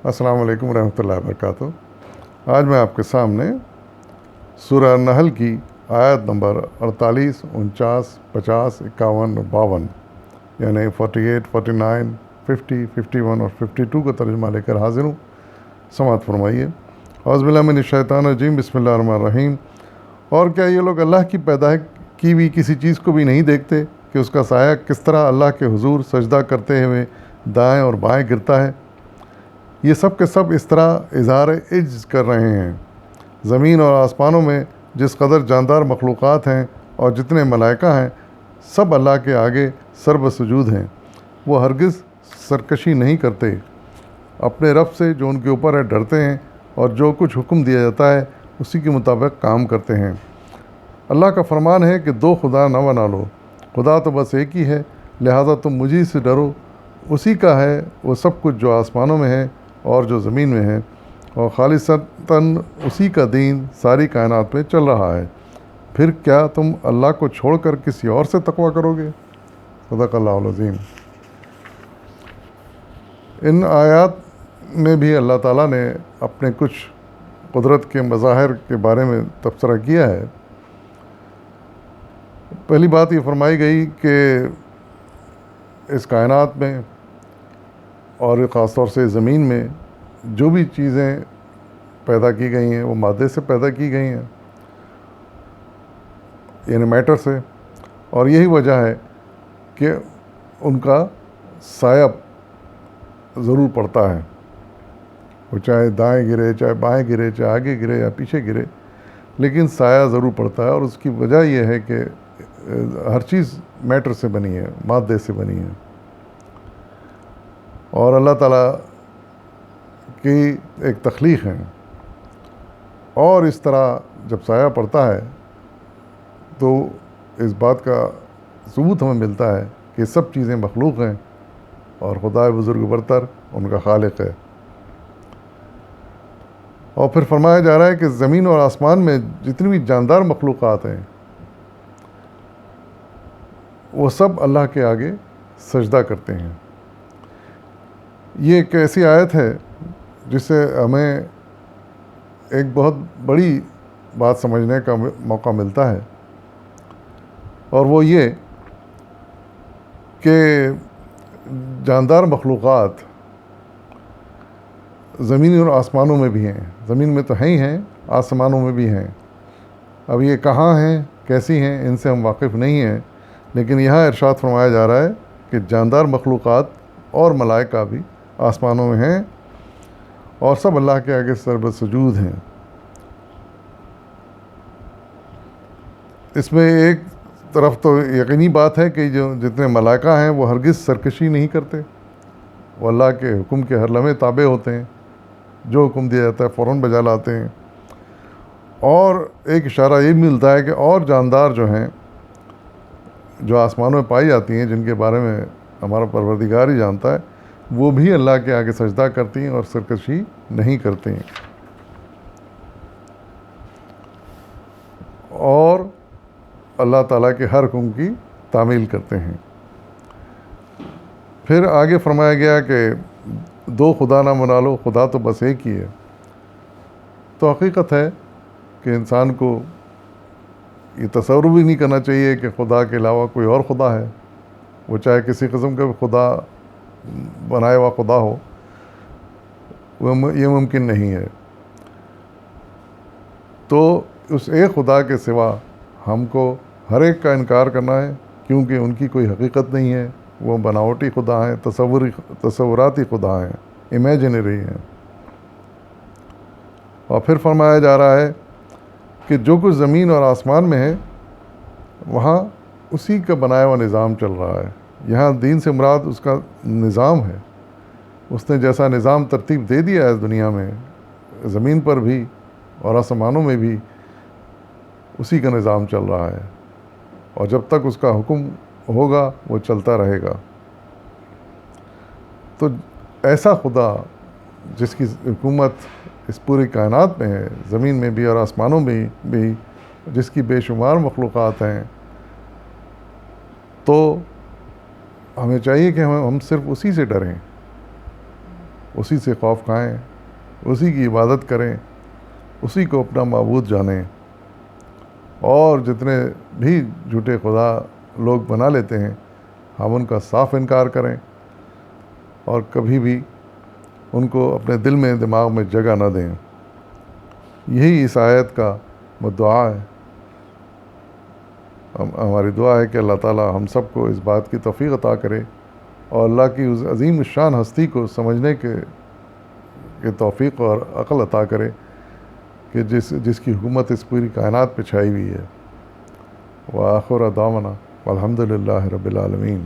السلام علیکم ورحمۃ اللہ وبرکاتہ۔ آج میں آپ کے سامنے سورہ نحل کی آیت نمبر 48، 49، 50، 51 اور 52 یعنی 48، 49، 50، 51 اور 52 کا ترجمہ لے کر حاضر ہوں۔ سماعت فرمائیے۔ اعوذ باللہ من الشیطان الرجیم، بسم اللہ الرحمن الرحیم۔ اور کیا یہ لوگ اللہ کی پیدا کی ہوئی کسی چیز کو بھی نہیں دیکھتے کہ اس کا سایہ کس طرح اللہ کے حضور سجدہ کرتے ہوئے دائیں اور بائیں گرتا ہے؟ یہ سب کے سب اس طرح اظہار عجز کر رہے ہیں۔ زمین اور آسمانوں میں جس قدر جاندار مخلوقات ہیں اور جتنے ملائکہ ہیں، سب اللہ کے آگے سرب سجود ہیں۔ وہ ہرگز سرکشی نہیں کرتے، اپنے رب سے جو ان کے اوپر ہے ڈرتے ہیں، اور جو کچھ حکم دیا جاتا ہے اسی کے مطابق کام کرتے ہیں۔ اللہ کا فرمان ہے کہ دو خدا نہ بنا لو، خدا تو بس ایک ہی ہے، لہٰذا تم مجھے سے ڈرو۔ اسی کا ہے وہ سب کچھ جو آسمانوں میں ہے اور جو زمین میں ہے، اور خالصتاً اسی کا دین ساری کائنات میں چل رہا ہے۔ پھر کیا تم اللہ کو چھوڑ کر کسی اور سے تقویٰ کرو گے؟ صدق اللہ العظیم۔ ان آیات میں بھی اللہ تعالیٰ نے اپنے کچھ قدرت کے مظاہر کے بارے میں تبصرہ کیا ہے۔ پہلی بات یہ فرمائی گئی کہ اس کائنات میں اور خاص طور سے زمین میں جو بھی چیزیں پیدا کی گئی ہیں وہ مادے سے پیدا کی گئی ہیں، یعنی میٹر سے، اور یہی وجہ ہے کہ ان کا سایہ ضرور پڑتا ہے، وہ چاہے دائیں گرے، چاہے بائیں گرے، چاہے آگے گرے یا پیچھے گرے، لیکن سایہ ضرور پڑتا ہے۔ اور اس کی وجہ یہ ہے کہ ہر چیز میٹر سے بنی ہے، مادے سے بنی ہے، اور اللہ تعالیٰ کی ایک تخلیق ہے۔ اور اس طرح جب سایہ پڑتا ہے تو اس بات کا ثبوت ہمیں ملتا ہے کہ سب چیزیں مخلوق ہیں اور خدا بزرگ برتر ان کا خالق ہے۔ اور پھر فرمایا جا رہا ہے کہ زمین اور آسمان میں جتنی بھی جاندار مخلوقات ہیں وہ سب اللہ کے آگے سجدہ کرتے ہیں۔ یہ ایک ایسی آیت ہے جس سے ہمیں ایک بہت بڑی بات سمجھنے کا موقع ملتا ہے، اور وہ یہ کہ جاندار مخلوقات زمین اور آسمانوں میں بھی ہیں۔ زمین میں تو ہیں ہی ہیں، آسمانوں میں بھی ہیں۔ اب یہ کہاں ہیں، کیسی ہیں، ان سے ہم واقف نہیں ہیں، لیکن یہاں ارشاد فرمایا جا رہا ہے کہ جاندار مخلوقات اور ملائکہ بھی آسمانوں میں ہیں اور سب اللہ کے آگے سرب سجود ہیں۔ اس میں ایک طرف تو یقینی بات ہے کہ جو جتنے ملائکہ ہیں وہ ہرگز سرکشی نہیں کرتے، وہ اللہ کے حکم کے ہر لمحے تابع ہوتے ہیں، جو حکم دیا جاتا ہے فوراً بجا لاتے ہیں۔ اور ایک اشارہ یہ بھی ملتا ہے کہ اور جاندار جو ہیں، جو آسمانوں میں پائی جاتی ہیں، جن کے بارے میں ہمارا پروردگار ہی جانتا ہے، وہ بھی اللہ کے آگے سجدہ کرتی ہیں اور سرکشی نہیں کرتی ہیں، اور اللہ تعالیٰ کے ہر حکم کی تعمیل کرتے ہیں۔ پھر آگے فرمایا گیا کہ دو خدا نہ بنا لو، خدا تو بس ایک ہی ہے۔ تو حقیقت ہے کہ انسان کو یہ تصور بھی نہیں کرنا چاہیے کہ خدا کے علاوہ کوئی اور خدا ہے، وہ چاہے کسی قسم کا بھی خدا بنایا ہوا خدا ہو، یہ ممکن نہیں ہے۔ تو اس ایک خدا کے سوا ہم کو ہر ایک کا انکار کرنا ہے، کیونکہ ان کی کوئی حقیقت نہیں ہے، وہ بناوٹی خدا ہیں، تصوراتی خدا ہیں، امیجنری ہیں۔ اور پھر فرمایا جا رہا ہے کہ جو کچھ زمین اور آسمان میں ہے وہاں اسی کا بنایا ہوا نظام چل رہا ہے۔ یہاں دین سے مراد اس کا نظام ہے۔ اس نے جیسا نظام ترتیب دے دیا ہے اس دنیا میں، زمین پر بھی اور آسمانوں میں بھی اسی کا نظام چل رہا ہے، اور جب تک اس کا حکم ہوگا وہ چلتا رہے گا۔ تو ایسا خدا جس کی حکومت اس پوری کائنات میں ہے، زمین میں بھی اور آسمانوں میں بھی، جس کی بے شمار مخلوقات ہیں، تو ہمیں چاہیے کہ ہم صرف اسی سے ڈریں، اسی سے خوف کھائیں، اسی کی عبادت کریں، اسی کو اپنا معبود جانیں، اور جتنے بھی جھوٹے خدا لوگ بنا لیتے ہیں ہم ان کا صاف انکار کریں اور کبھی بھی ان کو اپنے دل میں دماغ میں جگہ نہ دیں۔ یہی اس آیت کا دعا ہے۔ ہماری دعا ہے کہ اللہ تعالی ہم سب کو اس بات کی توفیق عطا کرے اور اللہ کی اس عظیم الشان ہستی کو سمجھنے کے توفیق اور عقل عطا کرے کہ جس کی حکومت اس پوری کائنات پہ چھائی ہوئی ہے۔ وآخر دعوانا والحمد للہ رب العالمین۔